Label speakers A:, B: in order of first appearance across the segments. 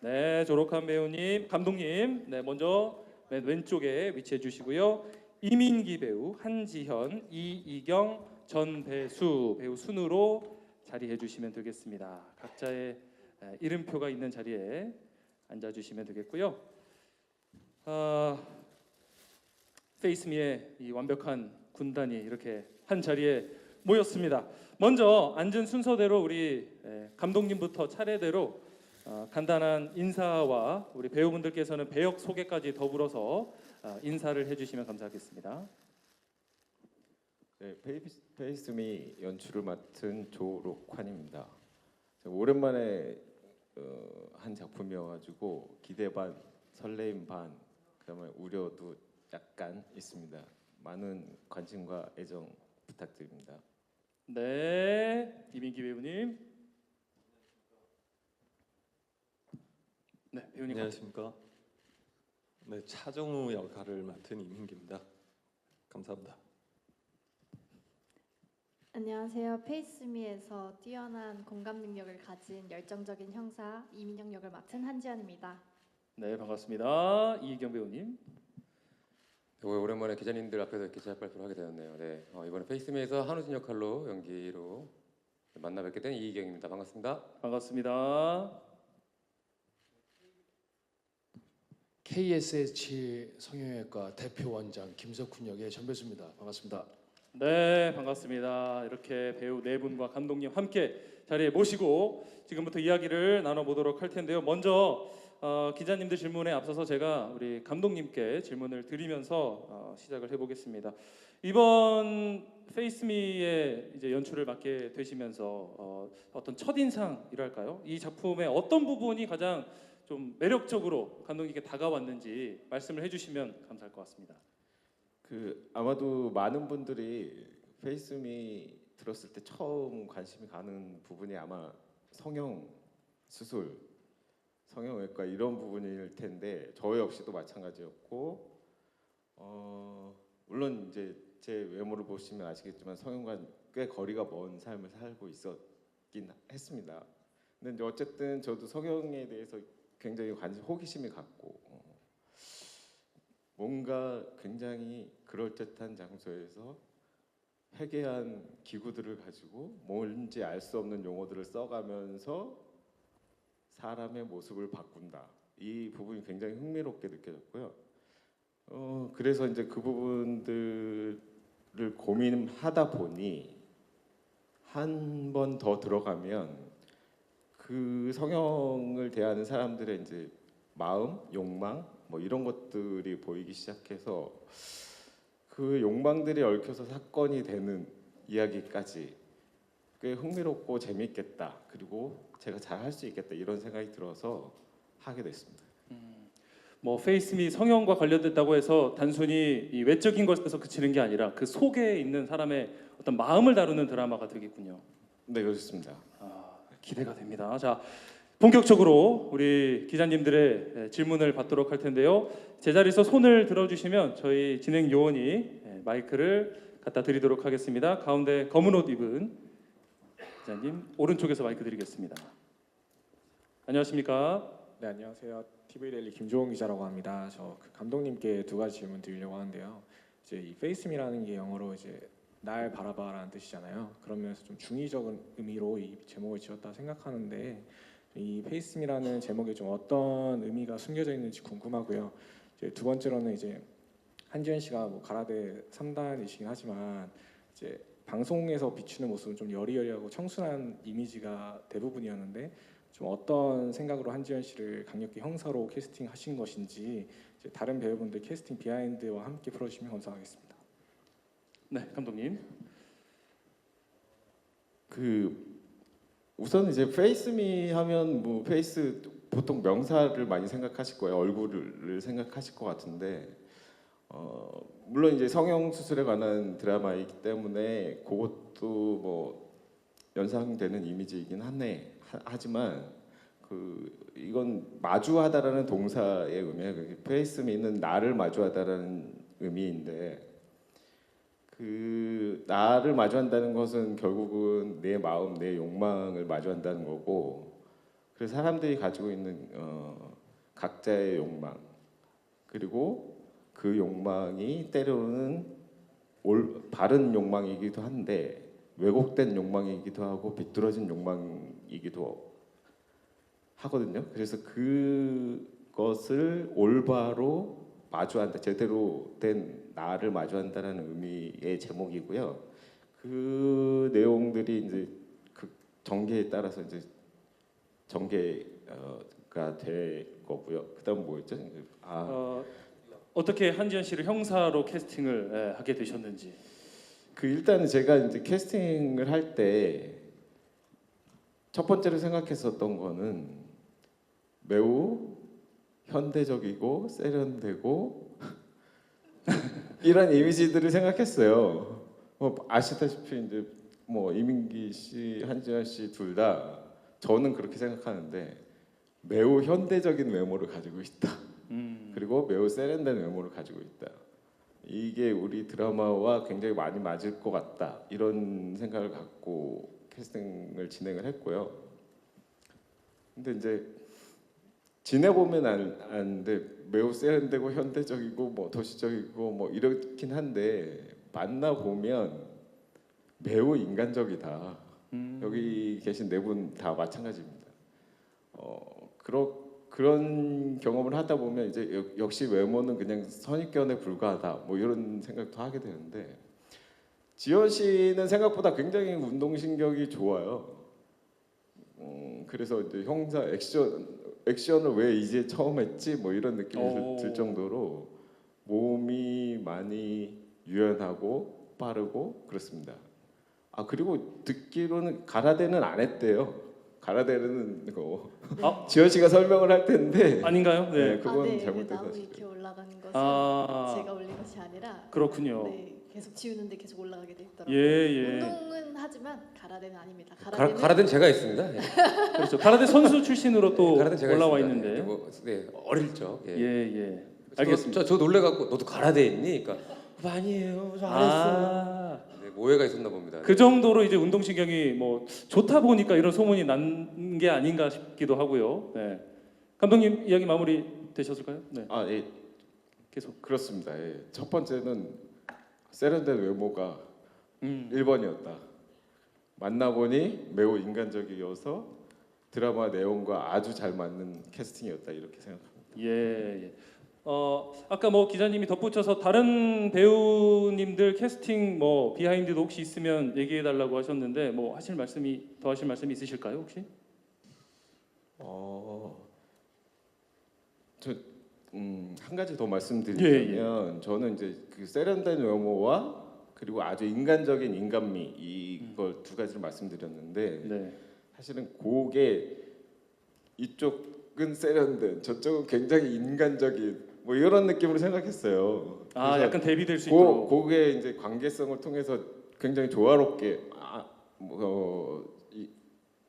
A: 네, 조록한 배우님, 감독님. 네, 먼저 맨 왼쪽에 위치해 주시고요. 이민기 배우, 한지현, 이희경, 전배수 배우 순으로 자리해 주시면 되겠습니다. 각자의 이름표가 있는 자리에 앉아 주시면 되겠고요. 페이스미의 이 완벽한 군단이 이렇게 한 자리에 모였습니다. 먼저 앉은 순서대로 우리 감독님부터 차례대로 간단한 인사와 우리 배우분들께서는 배역 소개까지 더불어서 인사를 해주시면 감사하겠습니다.
B: 네, 페이스미 연출을 맡은 조록환입니다. 오랜만에 한 작품이어가지고 기대 반, 설레임 반, 그다음에 우려도 약간 있습니다. 많은 관심과 애정 부탁드립니다.
A: 네, 이민기 배우님. 네, 배우님.
C: 안녕하십니까. 네, 차정우 역할을 맡은 이민기입니다. 감사합니다.
D: 안녕하세요. 페이스미에서 뛰어난 공감 능력을 가진 열정적인 형사 이민영 역을 맡은 한지연입니다.
A: 네, 반갑습니다. 이희경 배우님.
E: 오랜만에 기자님들 앞에서 이렇게 제작 발표를 하게 되었네요. 네, 이번에 페이스미에서 한우진 역할로 연기로 만나 뵙게 된 이희경입니다. 반갑습니다.
A: 반갑습니다.
F: KSH 성형외과 대표 원장 김석훈 역의 전배수입니다. 반갑습니다.
A: 네, 반갑습니다. 이렇게 배우 네 분과 감독님 함께 자리에 모시고 지금부터 이야기를 나눠보도록 할 텐데요. 먼저 기자님들 질문에 앞서서 제가 우리 감독님께 질문을 드리면서 시작을 해보겠습니다. 이번 페이스미의 이제 연출을 맡게 되시면서 어떤 첫인상이랄까요? 이 작품의 어떤 부분이 가장 좀 매력적으로 감독님께 다가왔는지 말씀을 해주시면 감사할 것 같습니다.
B: 아마도 많은 분들이 페이스미 들었을 때 처음 관심이 가는 부분이 아마 성형 수술, 성형외과 이런 부분일 텐데 저 역시도 마찬가지였고 물론 이제 제 외모를 보시면 아시겠지만 성형과 꽤 거리가 먼 삶을 살고 있었긴 했습니다. 근데 이제 어쨌든 저도 성형에 대해서 굉장히 호기심이 갔고 뭔가 굉장히 그럴듯한 장소에서 회개한 기구들을 가지고 뭔지 알 수 없는 용어들을 써가면서 사람의 모습을 바꾼다. 이 부분이 굉장히 흥미롭게 느껴졌고요. 그래서 이제 그 부분들을 고민하다 보니 한 번 더 들어가면 그 성형을 대하는 사람들의 이제 마음, 욕망 뭐 이런 것들이 보이기 시작해서 그 욕망들이 얽혀서 사건이 되는 이야기까지 꽤 흥미롭고 재밌겠다. 그리고 제가 잘 할 수 있겠다 이런 생각이 들어서 하게 됐습니다.
A: 뭐 페이스미 성형과 관련됐다고 해서 단순히 이 외적인 것에서 그치는 게 아니라 그 속에 있는 사람의 어떤 마음을 다루는 드라마가 되겠군요.
B: 네, 그렇습니다.
A: 기대가 됩니다. 자, 본격적으로 우리 기자님들의 질문을 받도록 할 텐데요. 제자리에서 손을 들어주시면 저희 진행 요원이 마이크를 갖다 드리도록 하겠습니다. 가운데 검은 옷 입은 기자님 오른쪽에서 마이크 드리겠습니다. 안녕하십니까?
G: 네, 안녕하세요. TV데일리 김조홍 기자라고 합니다. 저 감독님께 두 가지 질문 드리려고 하는데요. 이제 이 페이스미라는 게 영어로 이제 날 바라봐라는 뜻이잖아요. 그런 면에서 좀 중의적인 의미로 이 제목을 지었다 생각하는데 이 페이스미라는 제목에 좀 어떤 의미가 숨겨져 있는지 궁금하고요. 이제 두 번째로는 이제 한지연 씨가 뭐 가라데 3단이시긴 하지만 이제 방송에서 비추는 모습은 좀 여리여리하고 청순한 이미지가 대부분이었는데 좀 어떤 생각으로 한지연 씨를 강력히 형사로 캐스팅하신 것인지 이제 다른 배우분들 캐스팅 비하인드와 함께 풀어주시면 감사하겠습니다.
A: 네, 감독님.
B: 우선 이제 페이스미 하면 뭐 페이스 보통 명사를 많이 생각하실 거예요. 얼굴을 생각하실 것 같은데 물론 이제 성형 수술에 관한 드라마이기 때문에 그것도 뭐 연상되는 이미지이긴 하지만 이건 마주하다라는 동사의 의미예요. 페이스미는 나를 마주하다라는 의미인데 그 나를 마주한다는 것은 결국은 내 마음, 내 욕망을 마주한다는 거고 그래서 사람들이 가지고 있는 각자의 욕망, 그리고 그 욕망이 때로는 바른 욕망이기도 한데 왜곡된 욕망이기도 하고 비뚤어진 욕망이기도 하거든요. 그래서 그것을 올바로 마주한다, 제대로 된 나를 마주한다는 의미의 제목이고요. 그 내용들이 이제 그 전개에 따라서 이제 전개가 될 거고요. 그다음 뭐였죠?
A: 어떻게 한지연 씨를 형사로 캐스팅을 하게 되셨는지.
B: 그 일단은 제가 이제 캐스팅을 할 때 첫 번째로 생각했었던 거는 매우 현대적이고 세련되고 이런 이미지들을 생각했어요. 아시다시피 이제 뭐 이민기 씨, 한지연 씨 둘 다 저는 그렇게 생각하는데 매우 현대적인 외모를 가지고 있다. 그리고 매우 세련된 외모를 가지고 있다. 이게 우리 드라마와 굉장히 많이 맞을 것 같다. 이런 생각을 갖고 캐스팅을 진행을 했고요. 근데 이제 지내보면 아는데 매우 세련되고 현대적이고 뭐 도시적이고 뭐 이렇긴 한데 만나보면 매우 인간적이다. 여기 계신 네 분 다 마찬가지입니다. 그런 경험을 하다 보면 이제 역시 외모는 그냥 선입견에 불과하다. 뭐 이런 생각도 하게 되는데 지연 씨는 생각보다 굉장히 운동신경이 좋아요. 그래서 이제 형사 액션을 왜 이제 처음 했지? 뭐 이런 느낌이 들 정도로 몸이 많이 유연하고 빠르고 그렇습니다. 그리고 듣기로는 가라데는 안 했대요. 가라데는 지연 씨가 설명을 할 텐데
A: 아닌가요? 네.
B: 그건
D: 네,
B: 잘못된
D: 나무
B: 사실.
D: 이렇게 올라가는 것은
A: 아.
D: 제가 올린 것이 아니라
A: 그렇군요.
D: 네, 계속 지우는데 계속 올라가게 돼 있더라고요.
A: 예.
D: 운동은 하지만 가라데는 아닙니다.
E: 가라덴 제가 있습니다. 예.
A: 그렇죠. 가라데 선수 출신으로 또
E: 가라덴 제가
A: 올라와
E: 있습니다.
A: 있는데.
E: 네, 어릴 적. 예.
A: 알겠습니다.
E: 저 놀래갖고 너도 가라데 있니? 그러니까 아니에요. 저 안 했어요. 네, 오해가 있었나 봅니다.
A: 그 정도로 이제 운동신경이 뭐 좋다 보니까 이런 소문이 난 게 아닌가 싶기도 하고요. 네. 감독님 이야기 마무리 되셨을까요? 네.
B: 예.
A: 계속.
B: 그렇습니다. 예. 첫 번째는 세련된 외모가 1번이었다. 만나보니 매우 인간적이어서 드라마 내용과 아주 잘 맞는 캐스팅이었다. 이렇게 생각합니다.
A: 예. 아까 뭐 기자님이 덧붙여서 다른 배우님들 캐스팅 뭐 비하인드도 혹시 있으면 얘기해 달라고 하셨는데 뭐 더 하실 말씀이 있으실까요 혹시?
B: 한 가지 더 말씀드리자면
A: 예.
B: 저는 이제 그 세련된 외모와 그리고 아주 인간적인 인간미 이걸 두 가지를 말씀드렸는데
A: 네.
B: 사실은 그게 이쪽은 세련된 저쪽은 굉장히 인간적인 뭐 이런 느낌으로 생각했어요. 그래서
A: 약간 대비될 수 있도록.
B: 그게 이제 관계성을 통해서 굉장히 조화롭게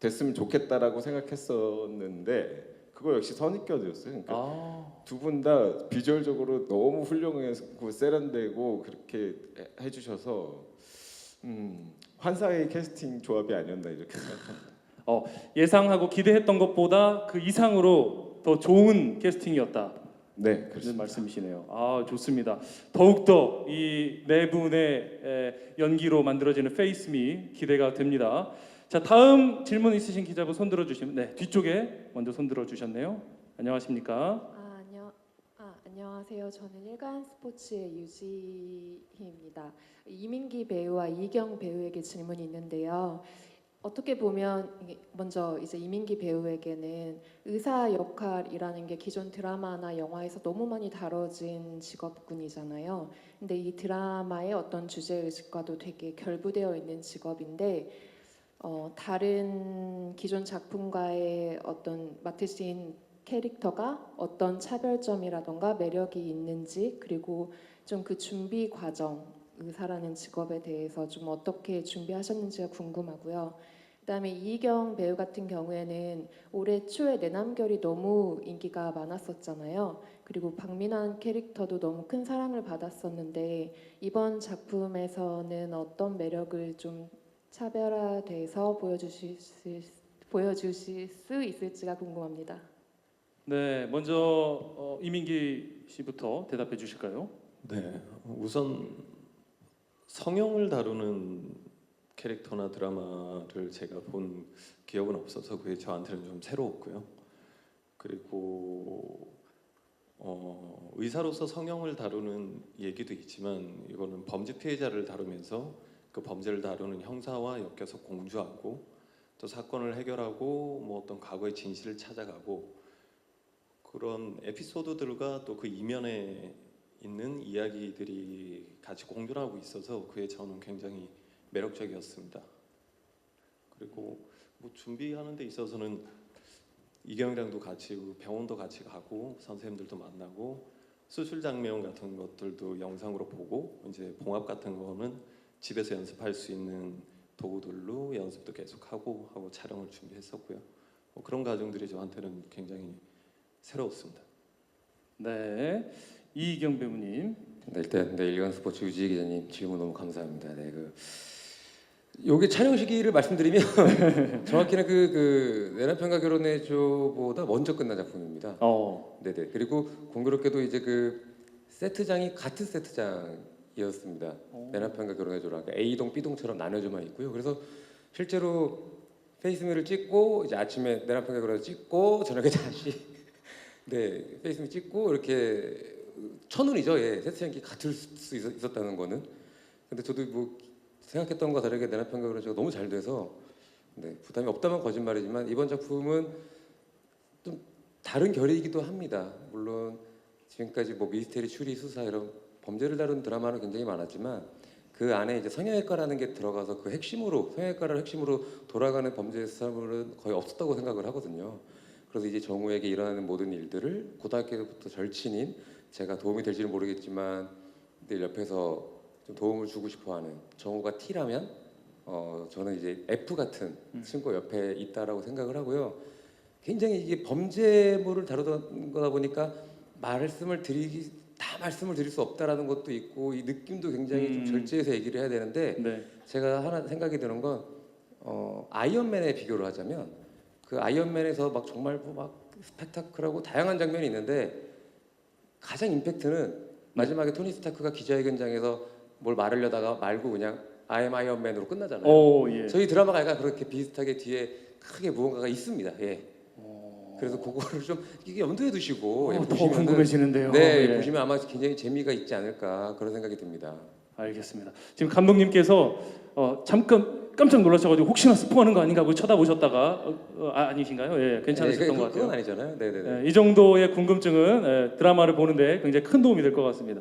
B: 됐으면 좋겠다라고 생각했었는데 그거 역시 선입견이었어요. 그러니까 두 분 다 비주얼적으로 너무 훌륭하고 세련되고 그렇게 해주셔서 환상의 캐스팅 조합이 아니었나 이렇게 생각합니다.
A: 예상하고 기대했던 것보다 그 이상으로 더 좋은 캐스팅이었다.
B: 네,
A: 그런
B: 그렇습니다.
A: 말씀이시네요. 좋습니다. 더욱더 이 네 분의 연기로 만들어지는 페이스미 기대가 됩니다. 자, 다음 질문 있으신 기자분 손 들어 주시면 네, 뒤쪽에 먼저 손 들어 주셨네요. 안녕하십니까?
H: 안녕하세요. 저는 일간 스포츠의 유지희입니다. 이민기 배우와 이경 배우에게 질문이 있는데요. 어떻게 보면 먼저 이제 이민기 배우에게는 의사 역할이라는 게 기존 드라마나 영화에서 너무 많이 다뤄진 직업군이잖아요. 근데 이 드라마의 어떤 주제 의식과도 되게 결부되어 있는 직업인데 다른 기존 작품과의 어떤 맡으신 캐릭터가 어떤 차별점이라던가 매력이 있는지 그리고 좀 그 준비 과정 의사라는 직업에 대해서 좀 어떻게 준비하셨는지가 궁금하고요. 그다음에 이경 배우 같은 경우에는 올해 초에 내남결이 너무 인기가 많았었잖아요. 그리고 박민환 캐릭터도 너무 큰 사랑을 받았었는데 이번 작품에서는 어떤 매력을 좀 차별화돼서 보여주실 수 있을지가 궁금합니다.
A: 네, 먼저 이민기 씨부터 대답해 주실까요?
C: 네, 우선 성형을 다루는 캐릭터나 드라마를 제가 본 기억은 없어서 그게 저한테는 좀 새로웠고요. 그리고 의사로서 성형을 다루는 얘기도 있지만 이거는 범죄 피해자를 다루면서 그 범죄를 다루는 형사와 엮여서 공조하고 또 사건을 해결하고 뭐 어떤 과거의 진실을 찾아가고 그런 에피소드들과 또 그 이면에 있는 이야기들이 같이 공존하고 있어서 그게 저는 굉장히 매력적이었습니다. 그리고 뭐 준비하는 데 있어서는 이경이랑도 같이 병원도 같이 가고 선생님들도 만나고 수술 장면 같은 것들도 영상으로 보고 이제 봉합 같은 거는 집에서 연습할 수 있는 도구들로 연습도 계속하고 하고 촬영을 준비했었고요. 그런 과정들이 저한테는 굉장히 새로웠습니다.
A: 네, 이희경 배우님.
E: 네, 일단 일간 스포츠 유지 기자님 질문 너무 감사합니다. 네, 요게 촬영 시기를 말씀드리면 정확히는 내 남편과 결혼해줘보다 먼저 끝난 작품입니다. 네네. 그리고 공교롭게도 이제 세트장이 같은 세트장이었습니다. 내 남편과 결혼해줘라. 그러니까 A동, B동처럼 나눠져만 있고요. 그래서 실제로 페이스미를 찍고 이제 아침에 내 남편과 결혼해서 찍고 저녁에 다시 네 페이스미 찍고 이렇게 천운이죠. 예, 세트장이 같을 수 있었다는 거는. 근데 저도 뭐 생각했던 것과 다르게 내 남편과 결혼해서 너무 잘 돼서 네, 부담이 없다면 거짓말이지만 이번 작품은 좀 다른 결이기도 합니다. 물론 지금까지 뭐 미스테리, 추리, 수사 이런 범죄를 다룬 드라마는 굉장히 많았지만 그 안에 이제 성형외과라는 게 들어가서 그 핵심으로 성형외과를 핵심으로 돌아가는 범죄 수사물은 거의 없었다고 생각을 하거든요. 그래서 이제 정우에게 일어나는 모든 일들을 고등학교 때부터 절친인 제가 도움이 될지는 모르겠지만 늘 옆에서 좀 도움을 주고 싶어하는 정우가 T라면 저는 이제 F 같은 친구 옆에 있다라고 생각을 하고요. 굉장히 이게 범죄물을 다루던 거다 보니까 말씀을 드릴 수 없다라는 것도 있고 이 느낌도 굉장히 좀 절제해서 얘기를 해야 되는데
A: 네.
E: 제가 하나 생각이 드는 건 아이언맨에 비교를 하자면 그 아이언맨에서 막 정말 막 스펙타클하고 다양한 장면이 있는데 가장 임팩트는 마지막에 토니 스타크가 기자회견장에서 뭘 말하려다가 말고 그냥 I am 아이언맨으로 끝나잖아요.
A: 예.
E: 저희 드라마가 약간 그렇게 비슷하게 뒤에 크게 무언가가 있습니다. 예. 그래서 그거를 좀 이게 염두에 두시고
A: 더
E: 보시면은-
A: 궁금해지는데요.
E: 네,
A: 예.
E: 보시면 아마 굉장히 재미가 있지 않을까 그런 생각이 듭니다.
A: 알겠습니다. 지금 감독님께서 잠깐 깜짝 놀라셔가지고 혹시나 스포하는 거 아닌가 하고 쳐다보셨다가 아니신가요? 예, 괜찮으셨던 것 같아요.
E: 그건 아니잖아요. 네네네.
A: 이 정도의 궁금증은 드라마를 보는데 굉장히 큰 도움이 될 것 같습니다.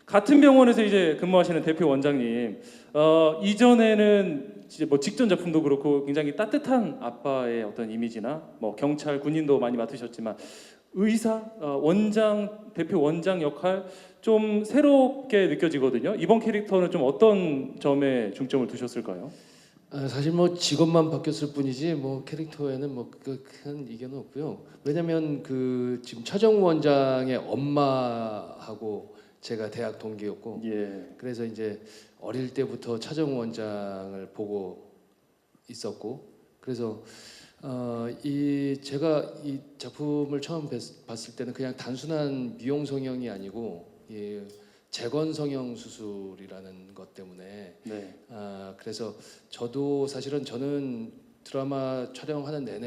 A: 같은 병원에서 이제 근무하시는 대표 원장님, 이전에는 이제 뭐 직전 작품도 그렇고 굉장히 따뜻한 아빠의 어떤 이미지나 뭐 경찰, 군인도 많이 맡으셨지만 의사, 대표 원장 역할 좀 새롭게 느껴지거든요. 이번 캐릭터는 좀 어떤 점에 중점을 두셨을까요?
F: 사실 뭐 직업만 바뀌었을 뿐이지 뭐 캐릭터에는 뭐 큰 이견은 없고요. 왜냐면 지금 차정우 원장의 엄마하고 제가 대학 동기였고
A: 예.
F: 그래서 이제 어릴 때부터 차정우 원장을 보고 있었고 그래서 제가 이 작품을 처음 봤을 때는 그냥 단순한 미용 성형이 아니고 재건 성형 수술이라는 것 때문에
A: 네.
F: 그래서 저도 사실은 저는 드라마 촬영하는 내내